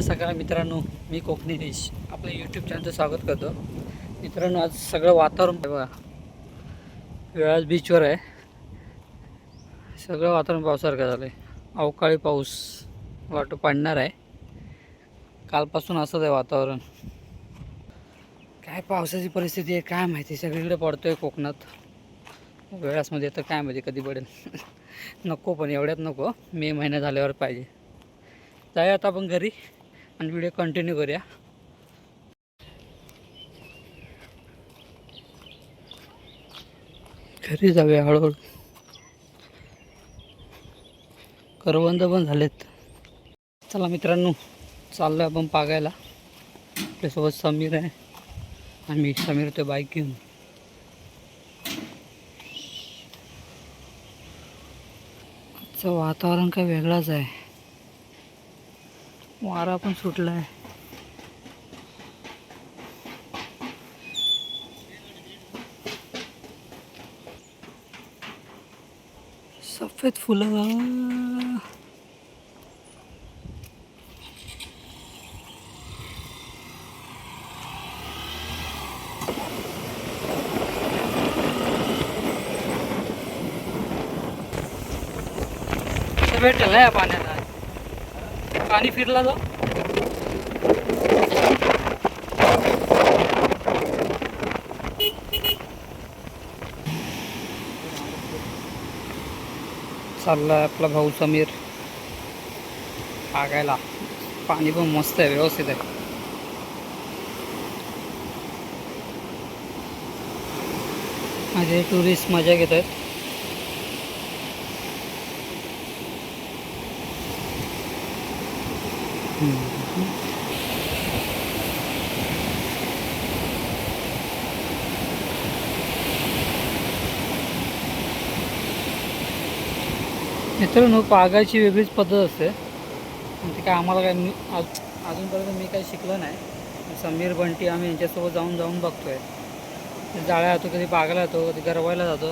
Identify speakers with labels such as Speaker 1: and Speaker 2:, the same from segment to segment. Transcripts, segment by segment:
Speaker 1: सगळ्या मित्रांनो, मी कोकणी देश आपल्या यूट्यूब चॅनलचं स्वागत करतो. मित्रांनो, आज सगळं वातावरण बघा, वेळाच बीचवर आहे. सगळं वातावरण पावसासारखं झालं आहे. अवकाळी पाऊस वाटतो पडणार आहे. कालपासून असंच आहे वातावरण. काय पावसाची परिस्थिती आहे काय माहिती, सगळीकडे पडतो आहे कोकणात. वेळासमध्ये तर काय माहिती कधी पडेल. नको, पण एवढ्यात नको. मे महिना झाल्यावर पाहिजे. जाऊया आता आपण घरी आणि व्हिडिओ कंटिन्यू करूया. घरी जाऊया हळूहळू. करवंद पण झालेत. चला मित्रांनो, चाललो आपण पागायला. आपल्यासोबत समीर आहे आणि समीर तो बाईक घेऊन. आजचं वातावरण काय वेगळाच आहे. वारा पण सुटला आहे. सफेद फुलं. भेटेल ना या पाण्याला. पाणी फिरला जाऊ. चालला आपला भाऊ समीर पागायला. पाणी पण मस्त आहे, व्यवस्थित आहे. माझे टुरिस्ट मजा घेत आहेत. मित्रांनो, पागायची वेगळीच पद्धत असते. ते काय आम्हाला काय अजूनपर्यंत मी काही शिकलो नाही. समीर बंटी आम्ही यांच्यासोबत जाऊन बघतोय. जाळ्या जातो, कधी पागायला जातो, कधी गरवायला जातो.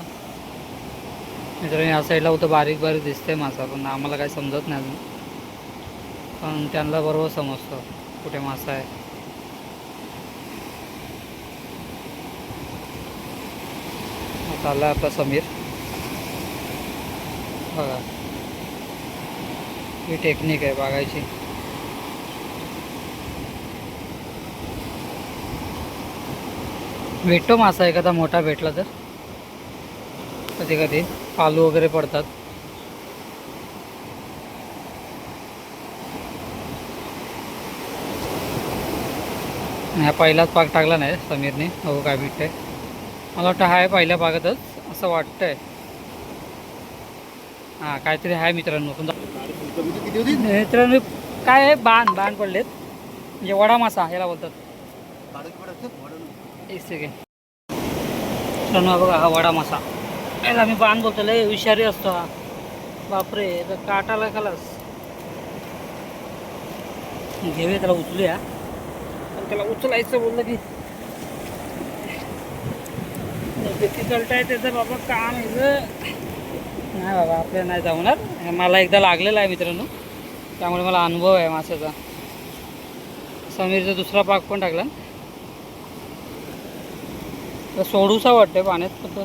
Speaker 1: मित्रांनो, या साईडला होतं बारीक बारीक दिसतंय मासा, पण आम्हाला काही समजत नाही अजून. पण त्यांना बरोबर समजतं कुठे मासा आहे. चालला आपला समीर बघा. ही टेक्निक आहे बघायची. भेटतो मासा एखादा मोठा भेटला तर. कधी कधी पालू वगैरे पडतात. ह्या पहिलाच पाक टाकला नाही समीरने. हो, काय भेटतंय मला वाटतं. हाय पहिल्या पागातच असं वाटतंय. हां, काहीतरी आहे मित्रांनो. पण मित्रांनो काय आहे, बाण पडलेत. म्हणजे वडा मासा याला बोलतात. एक सेकंड मित्रांनो, बघा हा वडा मासा. याला आम्ही बाण बोलतो. लय विषारी असतो हा. बापरे, तर काटाला खालास. घेऊया त्याला, उचलूया. पण त्याला उचलायचं बोललं की किती चलता आहे त्याचं बाबा काम आहे. नाही बाबा, आपल्याला नाही जमणार. मला एकदा लागलेला आहे मित्रांनो, त्यामुळे मला अनुभव आहे माशाचा. समीरचा दुसरा पाक पण टाकला. तर सोडूसा वाटतंय पाण्यात, फक्त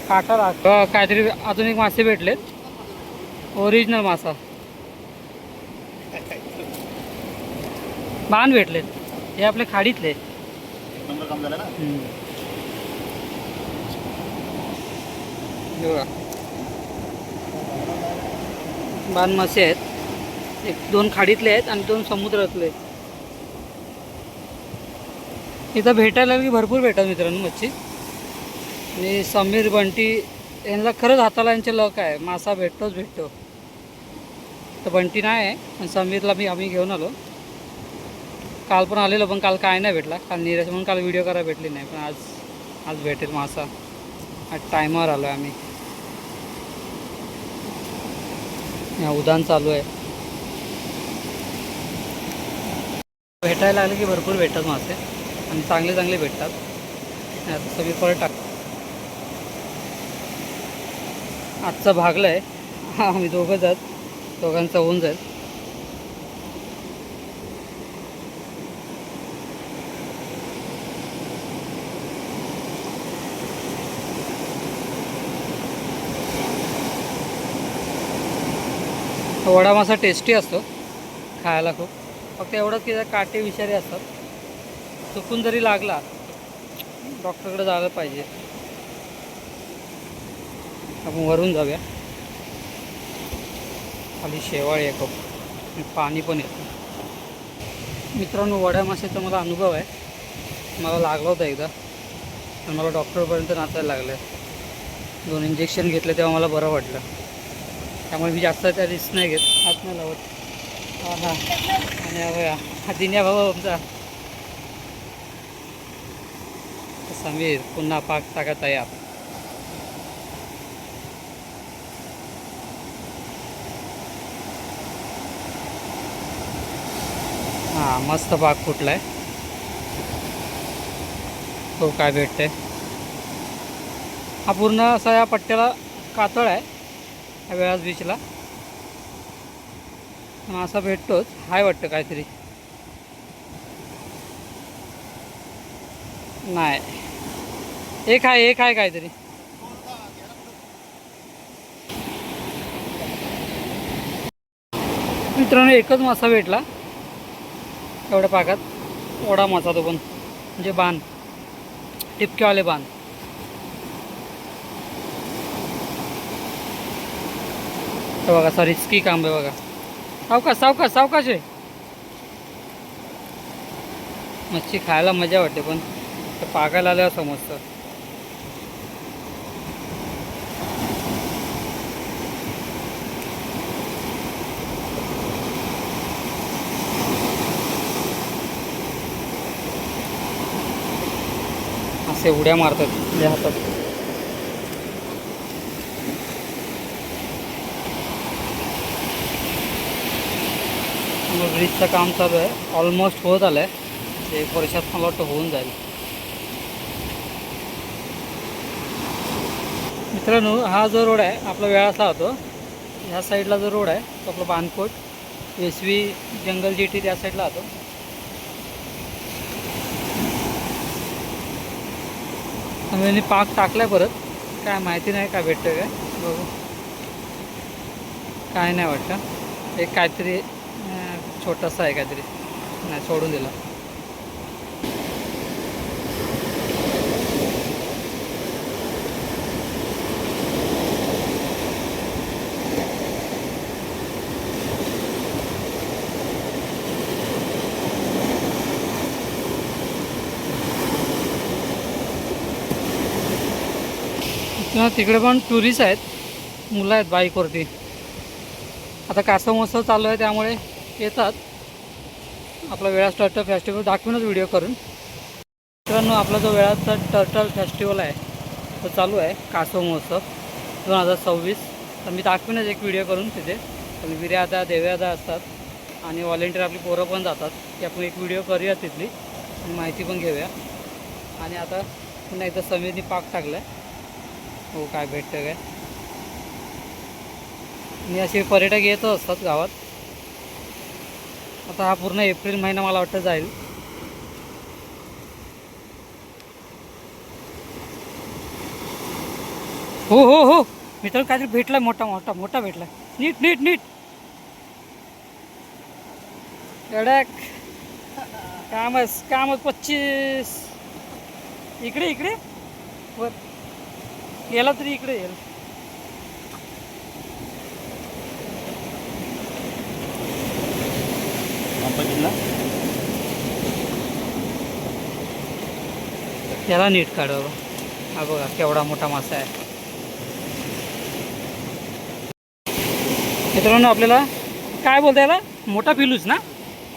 Speaker 1: काटा लागतो. काहीतरी अजून एक मासे भेटलेत, ओरिजिनल मासा. बाण भेटलेत. हे आपले खाडीतले. बाण मासे आहेत. एक दोन खाडीतले आहेत आणि दोन समुद्रातले. इथं भेटायला की भरपूर भेटतात मित्रांनो मच्छी. आणि समीर बंटी यांना खरंच हाताला यांचे लक आहे. मासा भेटतो. तर बंटी नाही आहे, पण समीरला आम्ही घेऊन आलो. काल पण आलेलो, पण काल काय नाही भेटला. काल नीरज म्हणून काल व्हिडिओ करायला भेटली नाही. पण आज भेटेल मासा. आज टायमावर आलो आहे आम्ही. उद्यान चालू आहे. भेटायला लागले की भरपूर भेटतात मासे आणि चांगले भेटतात. आता सगळी परत टाक. आजचं भागलं आहे. आम्ही दोघंच आहोत. दोघांचं होऊन जाईल. वडा मासा टेस्टी असतो खायला खूप, फक्त एवढंच की त्यात काटे विषारी असतात. चुकून जरी लागला डॉक्टरकडे जायला पाहिजे. आपण वरून जाऊया. खाली शेवाळ आहे खूप, पाणी पण येतं. मित्रांनो, वड्या माशाचा मला अनुभव आहे. मला लागला होता एकदा, पण मला डॉक्टरपर्यंत नाचायला लागलं. 2 इंजेक्शन घेतले तेव्हा मला बरं वाटलं. त्यामुळे मी जास्त त्या रिस्क नाही घेत, हात नाही लावत. हां हां. आणि हा दिन्या भाऊ आमचा समीर पुन्हा पाक टाका तयार. हां, मस्त पाक फुटलाय. तो काय भेटतंय. हा पूर्ण असा या पट्ट्याला कातळ आहे या वेळास बीचला. असा भेटतोच. हाय वाटतं काहीतरी. नाही, एक आहे काहीतरी. मित्रांनो, एकच मासा भेटला एवढ्या पाकात. ओढा मासा तो पण, म्हणजे बाण, टिपकेवाले बाण. हे बघा, असा रिस्की काम आहे बघा. सावकाश सावकाश सावकाश आहे. मच्छी खायला मजा वाटते, पण ते पाकायला आल्यावर समजतं. असे उड्या मारतात त्या हातात. ब्रिजचं काम चालू आहे, ऑलमोस्ट होत आलं आहे. 1 वर्षात मला वाटतं होऊन जाईल. मित्रांनो, हा जो रोड आहे आपला वेळाचा होतो, ह्या साईडला जो रोड आहे तो आपला बानकोट वेसवी जंगल जेटी त्या साईडला होतो. आम्ही पाक टाकलाय परत. काय माहिती नाही काय भेटतं काय, बघू. काय नाही वाटतं. एक काहीतरी छोटासा आहे काहीतरी, नाही सोडून दिला. तिकडे पण टुरिस्ट आहेत, मुलं आहेत बाईकवरती. आता कासव महोत्सव चालू आहे त्यामुळे येतात. आपला वेळा टर्टल फेस्टिवल दाखवूनच व्हिडिओ करून. मित्रांनो, आपला जो वेळाचा टर्टल फेस्टिवल आहे तो चालू आहे, कासव महोत्सव 2026. तर मी दाखवूनच एक व्हिडिओ करून तिथे. पण विर्यादा देव्यादा असतात आणि व्हॉलेंटियर आपली पोरं पण जातात, की आपण एक व्हिडिओ करूया तिथली आणि माहिती पण घेऊया. आणि आता पुन्हा एकदा समीरनी पाक टाकला आहे. हो, काय भेटतं काय. आणि असे पर्यटक येतच असतात गावात. आता हा पूर्ण एप्रिल महिना मला वाटतं जाईल. हो हो हो, मित्रांनो काहीतरी भेटलाय, मोठा मोठा मोठा भेटलाय. नीट नीट नीट. एवढ्या कामच कामच 25. इकडे इकडे वर गेला तरी इकडे येईल. याला नीट काढावं. हा बघा केवढा मोठा मासा आहे. मित्रांनो, आपल्याला काय बोलता याला, मोठा पिलूच ना.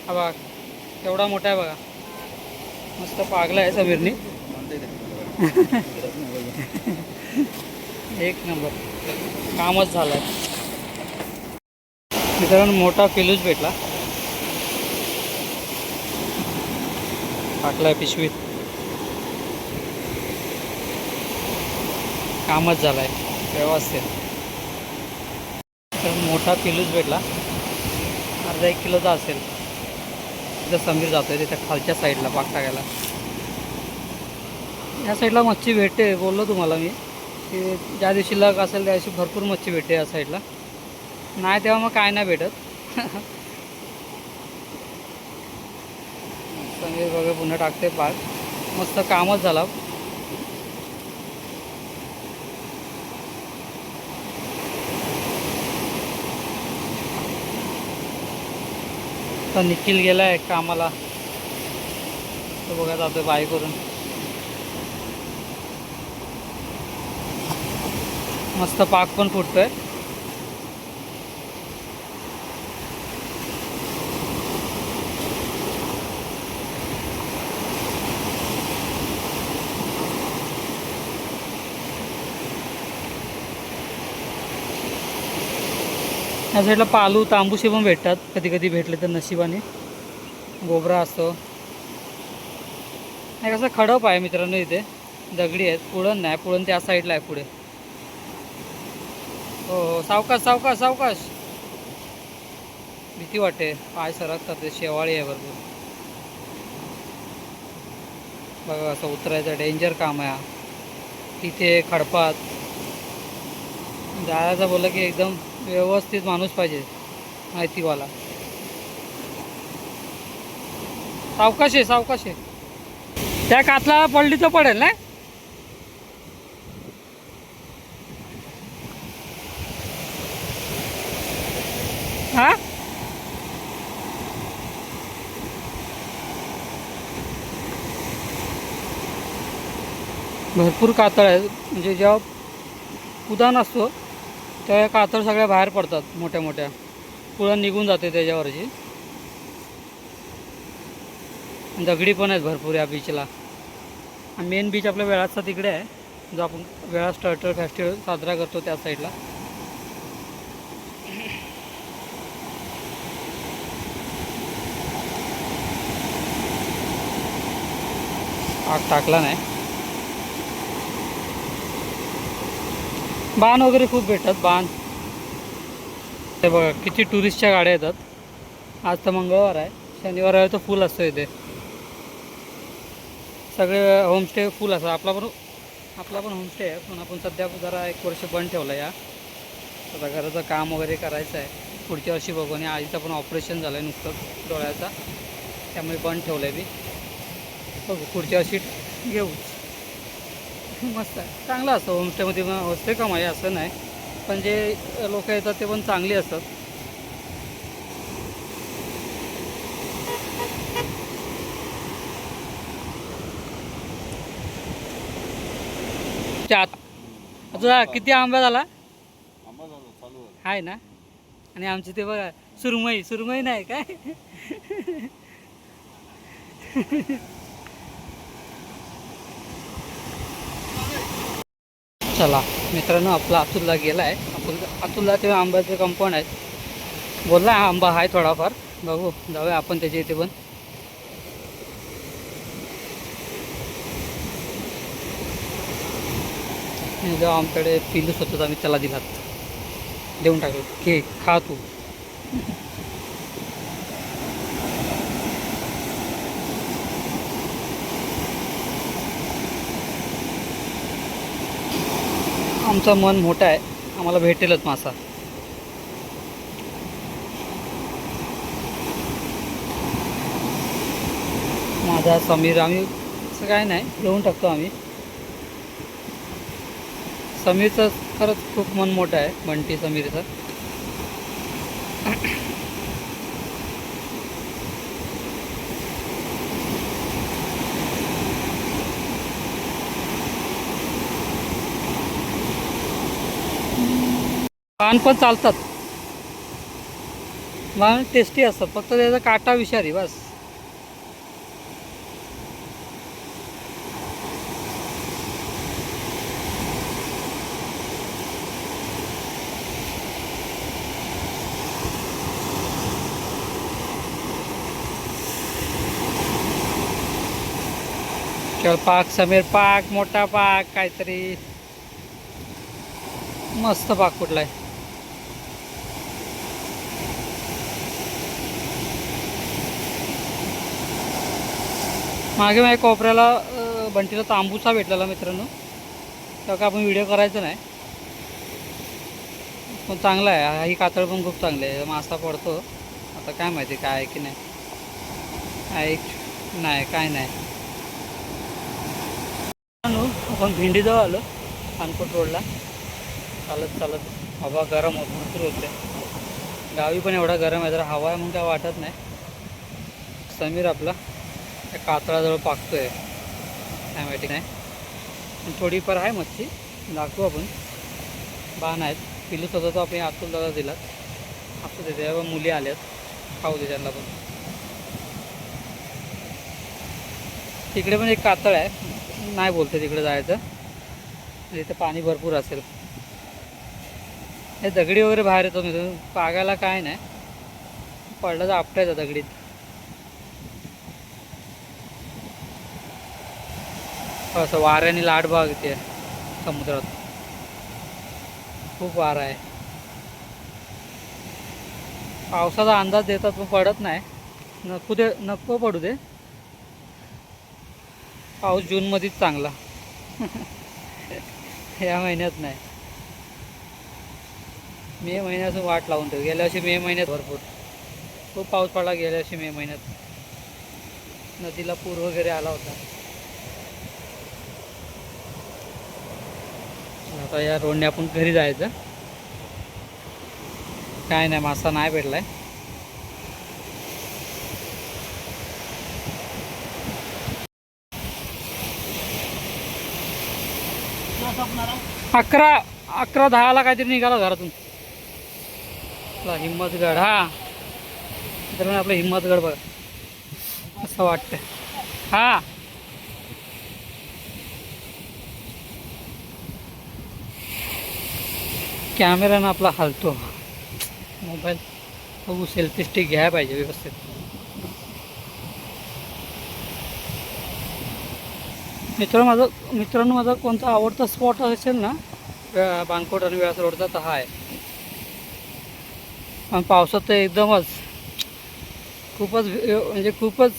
Speaker 1: हा बघा केवढा मोठा आहे बघा. मस्त पागला आहे समीरनी. एक नंबर कामच झालं आहे. मित्रांनो, मोठा पिलूच भेटला. टाकलाय पिशवीत. कामच झालं आहे व्यवस्थित. तर मोठा पिलूच भेटला, अर्धा 1 किलोचा असेल. तिथं समीर जातो आहे तिथं खालच्या साईडला पाक टाकायला. या साईडला मच्छी भेटते, बोललो तुम्हाला मी की ज्या दिवशी लग असेल त्या दिवशी भरपूर मच्छी भेटते या साईडला. नाही तेव्हा मग काय नाही भेटत. समीर बघा पुन्हा टाकते पाक. मस्त कामच झाला. तर निखिल गेलाय कामाला. तो बघा जातोय बाय करून. मस्त पाक पण फुटतोय. या साईडला पालू तांबूसे पण भेटतात कधी कधी भेटले तर नशिबाने. गोबरा असतो. नाही कसं खडप आहे मित्रांनो इथे. दगडी आहेत. पुळण नाही. पुळण त्या साईडला आहे पुढे. हो हो सावकाश सावकाश सावकाश. भीती वाटते. पाय सरकतात. ते शेवाळी आहे भरपूर. बघा असं उतरायचं डेंजर काम आहे हा. तिथे खडपात जायचं बोललं की एकदम व्यवस्थित माणूस पाहिजे माहितीवाला. सावकाश आहे सावकाश आहे. त्या कातला पडली तर पडेल ना. हा भरपूर कातळ आहेत. म्हणजे जेव्हा उदान असतो तेव्हा कातळ सगळ्या बाहेर पडतात मोठ्या मोठ्या. पुळण निघून जाते त्याच्यावरची. दगडी पण आहेत भरपूर या बीचला. मेन बीच आपल्या वेळाचा तिकडे आहे. जो आपण वेळास टर्टल फेस्टिवल साजरा करतो त्या साईडला. आग टाकला नाही. बाण वगैरे खूप भेटतात. बाण ते बघा किती टुरिस्टच्या गाड्या येतात. आज तर मंगळवार आहे. शनिवार आहे तर फुल असतो इथे. सगळे होमस्टे फुल असतात. आपला पण होमस्टे आहे. पण आपण सध्या जरा 1 वर्ष बंद ठेवलं या. आता घराचं काम वगैरे करायचं आहे. पुढच्या वर्षी बघू. आणि आईचं पण ऑपरेशन झालं आहे नुकतंच डोळ्याचा. त्यामुळे बंद ठेवलं आहे मी. बघू पुढच्या वर्षी घेऊ. मस्त आहे. चांगलं असतं होमस्टेमध्ये. मग होस्टे कमाई असं नाही. पण जे लोक येतात ते पण चांगली असतात. आता किती आंबा झाला आहे ना. आणि आमची ते बघा सुरमई. सुरमई नाही काय. चला मित्रांनो आपला अतुलला गेला आहे. अतुलला ते आंब्याचे कंपाऊंड आहेत. बोलला आंबा आहे थोडाफार. बघू जाऊया आपण त्याच्या इथे पण. जेव्हा आमच्याकडे पिलूस होतो आम्ही त्याला दिलात. देऊन टाकलो. घे खा तू. आमचं मन मोठं आहे. आम्हाला भेटेलच मासा. माझा समीर आम्ही असं काय नाही घेऊन टाकतो आम्ही. समीरचं खरंच खूप मन मोठं आहे. बंटी समीरचं. पान पण चालतात. मग टेस्टी असतात. फक्त त्याचा काटा विषारी बस. केवळ पाक समीर पाक मोठा पाक काहीतरी मस्त पाक कुठलाय. मागे माझ्या कोपऱ्याला बंटीला तांबूचा भेटलेला मित्रांनो. तेव्हा का आपण व्हिडिओ करायचं नाही. पण चांगला आहे, ही कातळ पण खूप चांगली आहे, मासा पडतो. आता काय माहिती काय आहे की नाही. नाही काय नाही. आपण भेंडीजवळ आलो कानकोट रोडला. चालत चालत हवा गरम होत भरपूर होते. गावी पण एवढा गरम आहे, जरा हवा आहे म्हणून काय वाटत नाही. समीर आपला त्या कातळाजवळ पाकतोय, काय माहिती नाही. पण थोडीफार आहे मच्छी, दाखवू आपण. बाण आहेत, पिलूच होता तो आपण आतून दादा दिला. असं ते तेव्हा मुली आल्यात, खाऊ दे त्यांना पण. तिकडे पण एक कातळ आहे, नाही बोलते तिकडे जायचं, इथे पाणी भरपूर असेल. हे दगडी वगैरे बाहेर येतो मी, पागायला काय नाही, पडलं तर आपटायचं दगडीत. असं वाऱ्याने लाट भाग येते समुद्रात, खूप वारा आहे. पावसाचा अंदाज देतात पण पडत नाही. नको पडू दे. पाऊस जूनमध्येच चांगला. या महिन्यात नाही. मे महिन्यातून वाट लावून ठेव. गेल्या वर्षी मे महिन्यात भरपूर खूप पाऊस पडला. गेल्या वर्षी मे महिन्यात नदीला पूर वगैरे आला होता. आता या रोडने आपण घरी जायचं. काय नाही, मासा नाही भेटलाय. अकरा 11:10 काहीतरी निघाला घरातून. हिम्मतगड, हा तर आपलं हिम्मतगड बघा असं वाटतं. हा कॅमेरानं आपला हलतो मोबाईल. बघू, सेल्फी स्टिक घ्यायला पाहिजे व्यवस्थित. मित्रांनो माझा कोणता आवडता स्पॉट असेल ना बाणकोट आणि व्यास रोडचा, तर हा आहे. आणि पावसात तर एकदमच खूपच म्हणजे खूपच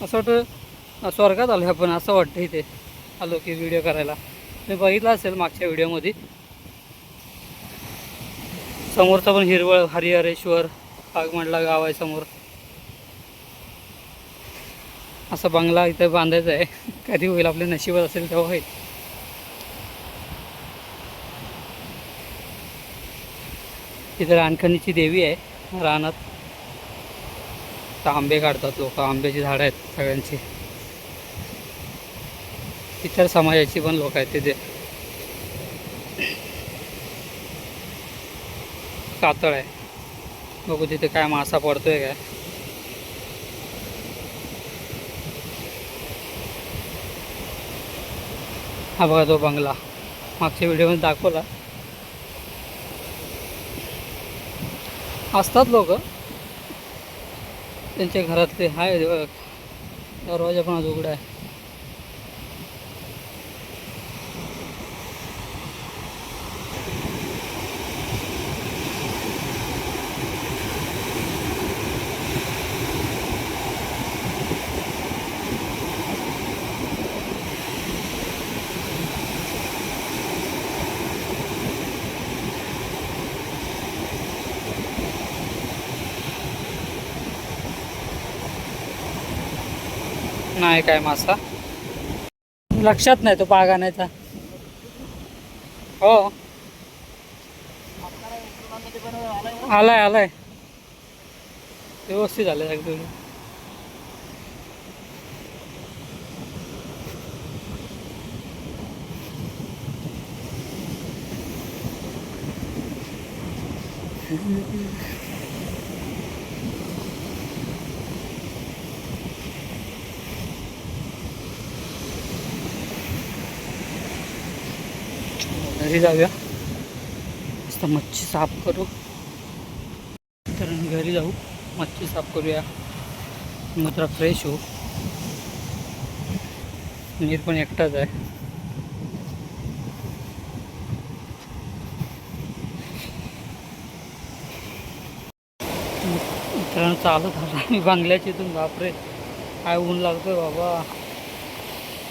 Speaker 1: असं वाटतं स्वर्गात आलो आपण, असं वाटतं. इथे आलो की व्हिडिओ करायला. तुम्ही बघितलं असेल मागच्या व्हिडिओमध्ये, समोरचा पण हिरवळ हरिहरेश्वर पागमंडला गाव आहे समोर. असं बंगला इथे बांधायचा आहे. कधी होईल, आपले नशिबात असेल तेव्हा होईल. तिथे रानखणीची देवी आहे रानात. तर आंबे काढतात लोक, आंब्याची झाडं आहेत सगळ्यांची. इतर समाजाची पण लोक आहेत तिथे. कातळ आहे, बघू तिथे काय मासा पडतोय काय. हा बघा तो बंगला, मागच्या व्हिडिओमध्ये दाखवला. असतात लोक, त्यांच्या घरातले आहे. दरवाजा पण आज उघडा आहे. नाही काय मासा लक्षात नाही, तो पाग आणायचा. हो आलाय व्यवस्थित झालं एकदम. घरी जाऊया, मस्त मच्छी साफ करू. तर घरी जाऊ, मच्छी साफ करूया, मात्र फ्रेश हो. नीर पण एकटाच आहे. मित्रांनो चालत आला मी बंगल्याची इथून. बापरे काय ऊन लागतोय बाबा.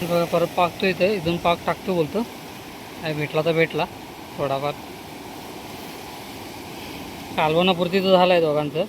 Speaker 1: बघा परत पाकतो इथे, इथून पाक टाकतो बोलतो. काय भेटला तर भेटला थोडाफार. कालवणापुरती तर झालं आहे दोघांचं.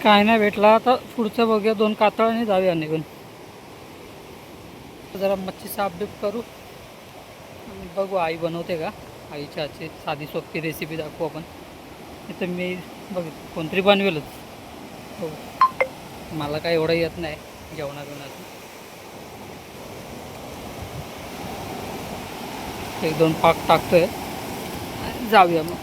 Speaker 1: काय नाही भेटला आता पुढचं बघूया. 2 कातळ आणि जाऊया निघून. जरा मच्छी साफ बीफ करू आणि बघू आई बनवते का. आईच्या हातची साधी सोपी रेसिपी दाखवू आपण. इथं मी बघितलं कोणतरी बनवेलच. हो, मला काय एवढं येत नाही जेवणाचं. 1-2 पाक टाकतोय. जाऊया मग.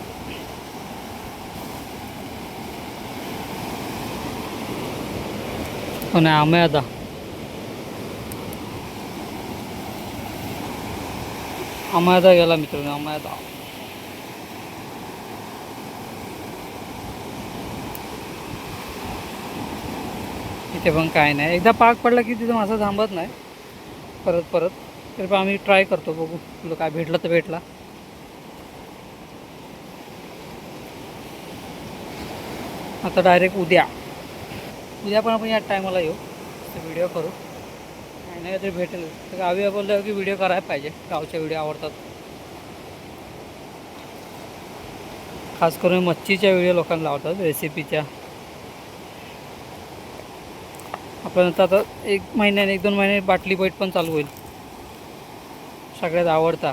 Speaker 1: हो नाही आम्ही आता गेला मित्रांनो. आम्हाला इथे पण काय नाही. एकदा पाक पडला की तिथं मासा थांबत नाही परत. तरी पण आम्ही ट्राय करतो, बघू तुला काय भेटलं तर भेटला. आता डायरेक्ट उद्या पण आपण या टायमाला येऊ, व्हिडिओ करू. काय नाही तरी भेटेल. तर गावी बोललं की व्हिडिओ करायला पाहिजे. गावचे व्हिडिओ आवडतात. खास करून मच्छीच्या व्हिडिओ लोकांना आवडतात, रेसिपीच्या. आपण आता 1 महिन्याने 1-2 महिने बाटली बैठ पण चालू होईल. सगळ्यात आवडता.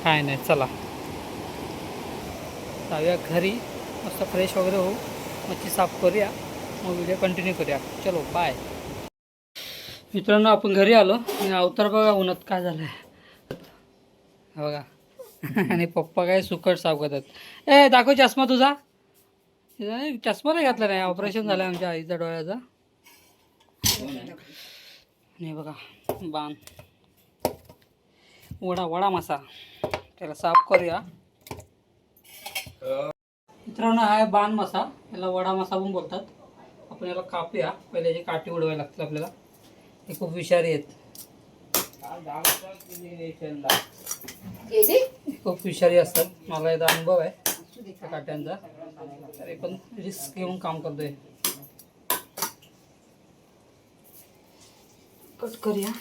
Speaker 1: काय नाही, चला जाऊया घरी. मस्त फ्रेश वगैरे होऊ, मच्छी साफ करूया, मग व्हिडिओ कंटिन्यू करूया. चलो बाय. मित्रांनो आपण घरी आलो आणि अवतार बघा उन्हात काय झालं आहे बघा. आणि पप्पा काय सुकट साफ करतात. दाखव चष्मा तुझा. चष्मा नाही घातला नाही. ऑपरेशन झालं आहे आमच्या आईचा डोळ्याचा. आणि बघा बाण वडा मासा, त्याला साफ करूया. मित्रांनो हा आहे बाण मासा. याला वडा मासा पण बोलतात. आपण याला कापूया. पहिले याची काठी उडवायला लागतील आपल्याला. हे खूप विषारी आहेत. खूप विषारी असतात. मला याचा अनुभव आहे त्या काट्यांचा. तरी पण रिस्क घेऊन काम करतोय. कट करूया.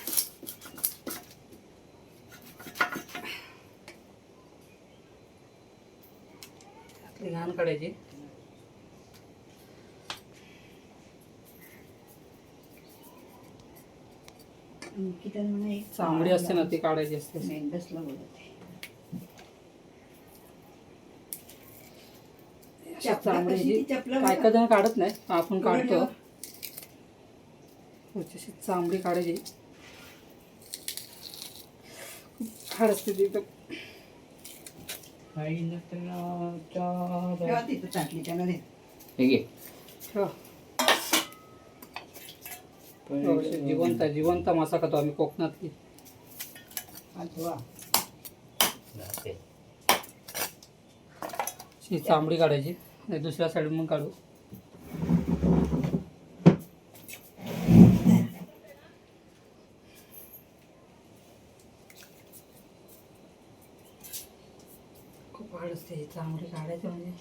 Speaker 1: घाण काढायची. चांबडी असते ना ती काढायची असते. चांबडी काय काय जण काढत नाही, आपण काढतो. चांबडी काढायची. खाड असते ती. जिवंत मासा खातो आम्ही कोकणातली. चांबडी काढायची. दुसऱ्या साईड मग काढू. खूप हाड असते चांबडी काढायचं म्हणजे.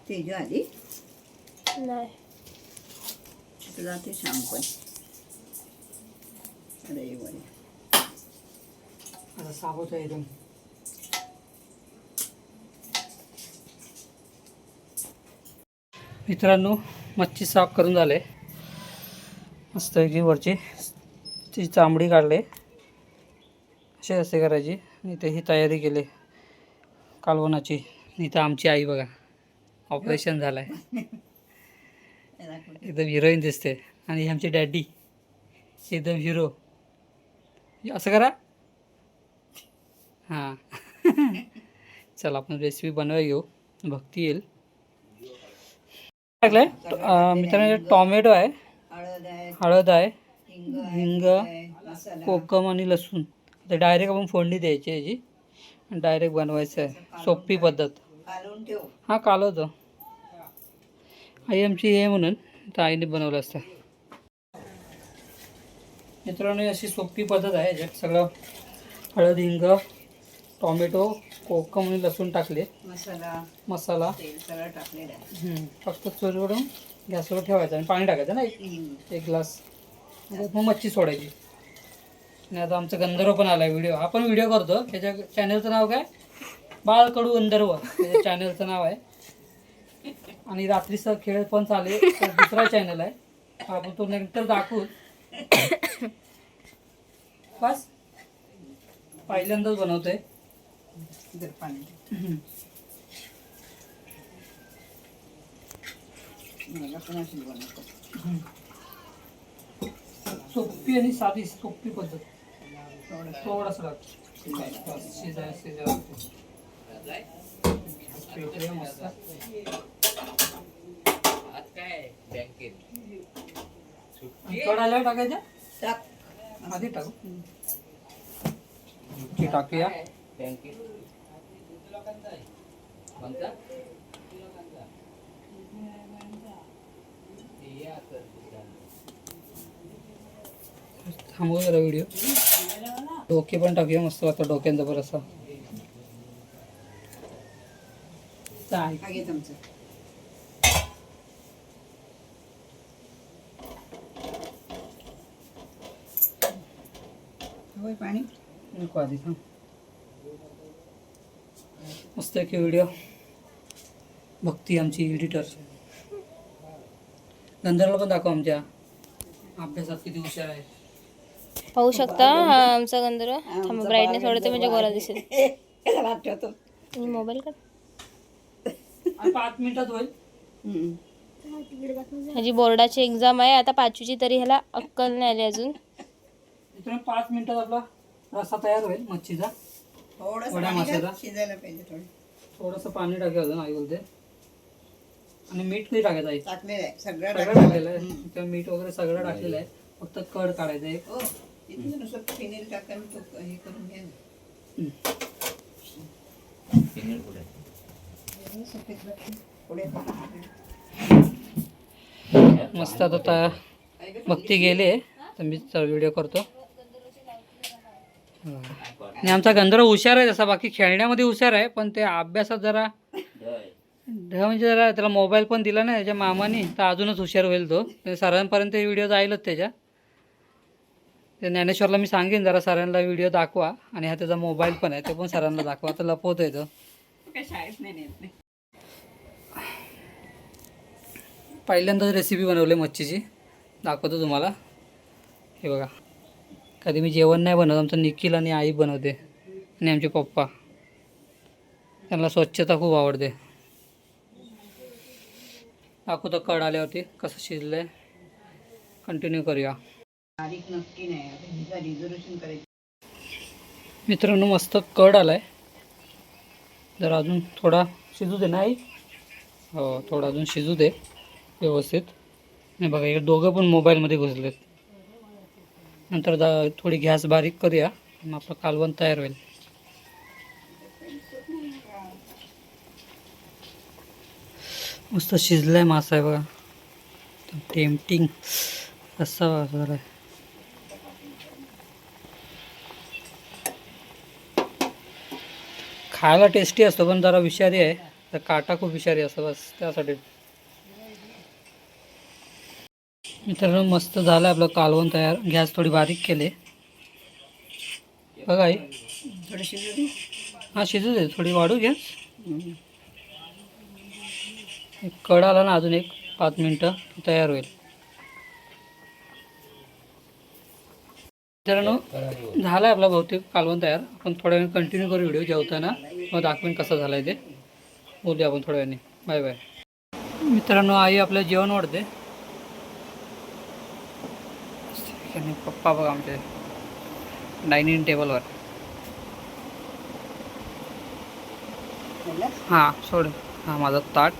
Speaker 2: तेजू आली
Speaker 3: नाही
Speaker 2: जाते शाम पण रविवारी.
Speaker 1: आता साबूत आहे एकदम. मित्रांनो मच्छी साफ करून झाले. मस्त की वरची ती चांबडी काढले. असे असे करायची. इथे ही तयारी केली कालवणाची. इथं आमची आई बघा ऑपरेशन झालं आहे. एकदम हिरोईन दिसते. आणि आमची डॅडी एकदम हिरो असं करा. हां चला आपण रेसिपी बनवायला घेऊ. भक्ती येईल. टाकलंय मित्रांनो टॉमॅटो आहे, हळद आहे, हिंग, कोकम आणि लसूण. तर डायरेक्ट आपण फोडणी द्यायची याची आणि डायरेक्ट बनवायचं आहे. सोपी पद्धत. हां कालवतो. आई आमची हे म्हणून तर आईने बनवलं असतं. मित्रांनो अशी सोपी पद्धत आहे. याच्यात सगळं हळद, हिंग, टॉमॅटो, कोकम आणि लसूण टाकले. मसाला
Speaker 2: सगळं टाकलेलं आहे.
Speaker 1: फक्त चोरीवरून गॅसवर ठेवायचं आणि पाणी टाकायचं ना एक ग्लास. मग मच्छी सोडायची. आणि आता आमचा गंधर्व पण आला आहे व्हिडिओ. हा पण व्हिडिओ करतो. त्याच्या चॅनलचं नाव काय? बाळकडू गंधर्व त्याच्या चॅनलचं नाव आहे. आणि रात्रीचा खेळ पण चालेल. दुसरा चॅनल आहे. आपण तो नंतर दाखवू. बस पहिल्यांदाच बनवतोय. सोपी आणि साधी सोपी पद्धत. थोडंसं शिजायला मस्त. टाकायच्या आधी टाकू. टाकूया. थांबव जरा व्हिडिओ. डोके पण टाकूया मस्त वाटतं. डोक्यांचा बरंचसा
Speaker 2: पाणी
Speaker 1: नको आधी. हां मस्त एक व्हिडिओ. भक्ती आमची एडिटर. गंधर्वला पण दाखव. आमच्या अभ्यासात किती हुशार आहे.
Speaker 3: पाहू शकता हा आमचा गंधर्व. थांबा ब्राईटनेस वाढवते म्हणजे गोरा दिसेल. तुम्ही मोबाईल का
Speaker 1: 5 मिनिटात होईल.
Speaker 3: ह्याची बोर्डाची एक्झाम आहे आता 5वीची, तरी ह्याला अक्कल नाही आली अजून.
Speaker 1: 5 मिनिटात आपला रस्सा तयार होईल मच्छीचा. वड्या माशाचा.
Speaker 2: शिजायला पाहिजे.
Speaker 1: थोडंसं पाणी टाकायचं अजून आई बोलते. आणि मीठ किती टाकायचं आहे?
Speaker 2: टाकलेलं आहे सगळं
Speaker 1: टाकलेलं आहे. त्या मीठ वगैरे सगळं टाकलेलं आहे. फक्त कड काढायचं एक.
Speaker 2: इथे नुसतं फिनेल टाकून हे करून घ्या ना.
Speaker 1: मस्त. आता भक्ती गेले तर मी व्हिडिओ करतो. आणि आमचा गंधर्व हुशार आहे तसा. बाकी खेळण्यामध्ये हुशार आहे पण ते अभ्यासात जरा म्हणजे जरा त्याला मोबाईल पण दिला ना त्याच्या मामाने तर अजूनच हुशार होईल तो. सरांपर्यंत व्हिडिओ जाईलच त्याच्या. ते ज्ञानेश्वरला मी सांगेन जरा सरांना व्हिडिओ दाखवा. आणि हा त्याचा मोबाईल पण आहे ते पण सरांना दाखवा. आता लपवतोय तो.
Speaker 2: शाळेत नाही.
Speaker 1: पहिल्यांदाच रेसिपी बनवली मच्छीची. दाखवतो तुम्हाला. हे बघा. कधी मी जेवण नाही बनवत. आमचं निखिल आणि आई बनवते आणि आमचे पप्पा. त्यांना स्वच्छता खूप आवडते. दाखवतो कड आल्यावरती कसं शिजलं आहे. कंटिन्यू करूया.
Speaker 2: नक्की नाही रिझर्वेशन करायचं.
Speaker 1: मित्रांनो मस्त कड आला आहे. जर अजून थोडा शिजू दे नाही. हो थोडा अजून शिजू दे व्यवस्थित. नाही बघा इकडे दोघं पण मोबाईलमध्ये घुसलेत. नंतर थोडी गॅस बारीक करूया. मग आपलं कालवण तयार होईल. मस्त शिजलाय मासा आहे बघा. टेम्पटिंग रस्सा वगैरे. खायला टेस्टी असतो पण जरा विषारी आहे. तर काटा खूप विषारी असतो बस त्यासाठी. मित्रांनो मस्त झालं आपलं कालवण तयार. गॅस थोडी बारीक केले बघा आई.
Speaker 2: थोडं शिजू दे.
Speaker 1: हां शिजू दे. थोडी वाढू गॅस. एक कड आला ना अजून एक 5 मिनटं तयार होईल. मित्रांनो झालं आहे आपला बहुतेक कालवण तयार. आपण थोड्या वेळ कंटिन्यू करू व्हिडिओ जेवताना. मग दाखवेन कसं झालं आहे ते. बोलूया आपण थोड्या वेळाने. Bye bye. मित्रांनो आई आपलं जेवण वाढते. आणि पप्पा बघा आमचे डायनिंग टेबलवर. हां सोड. हा माझा ताट,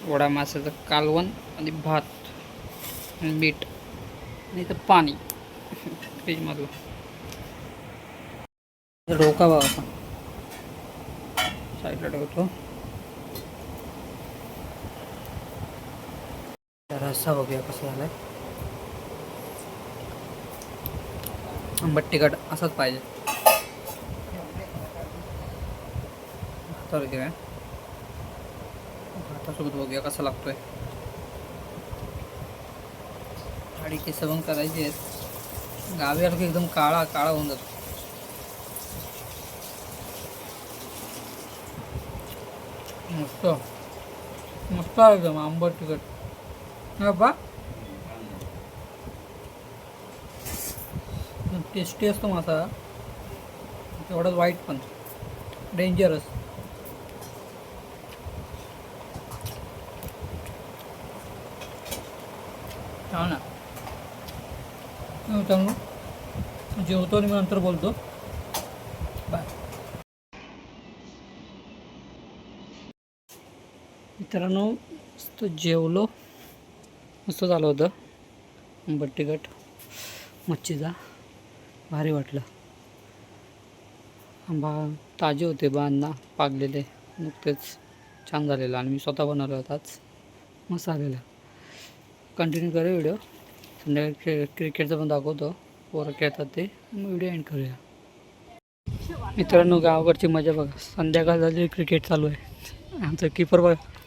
Speaker 1: वडा माशाचं कालवण आणि भात आणि मीठ आणि इथं पाणी फ्रीजमधलं. डोका बघा असा साईडला ठेवतो. रस्सा बघूया कसं झालाय. आंबट तिखट असंच पाहिजे. भातावर घेऊया. भातासोबत बघूया कसा लागतोय. आणि केस पण करायची आहेत. गावी आलं की एकदम काळा काळा होऊन जातो. मस्त मस्त आहे एकदम आंबट तिखट. बा टेस्टी असतो मासा, तेवढाच वाईट पण डेंजरस. हा ना. मित्रांनो जेवतो आणि मी नंतर बोलतो. बाय. मित्रांनो मस्त जेवलो, मस्त झालं होतं. आंबट तिखट मच्छीचा भारी वाटलं. आंबा ताजे होते, बांधना पागलेले नुकतेच, छान झालेलं. आणि मी स्वतः बनवलं होतं आज, मस्त आलेलं. कंटिन्यू करूया व्हिडिओ. संध्याकाळी क्रिकेटचं पण दाखवतो, पोरं खेळतात ते, मग व्हिडिओ एंड करूया. मित्रांनो गावाकडची मजा बघा. संध्याकाळ झाली, क्रिकेट चालू आहे. आमचं कीपर बघा.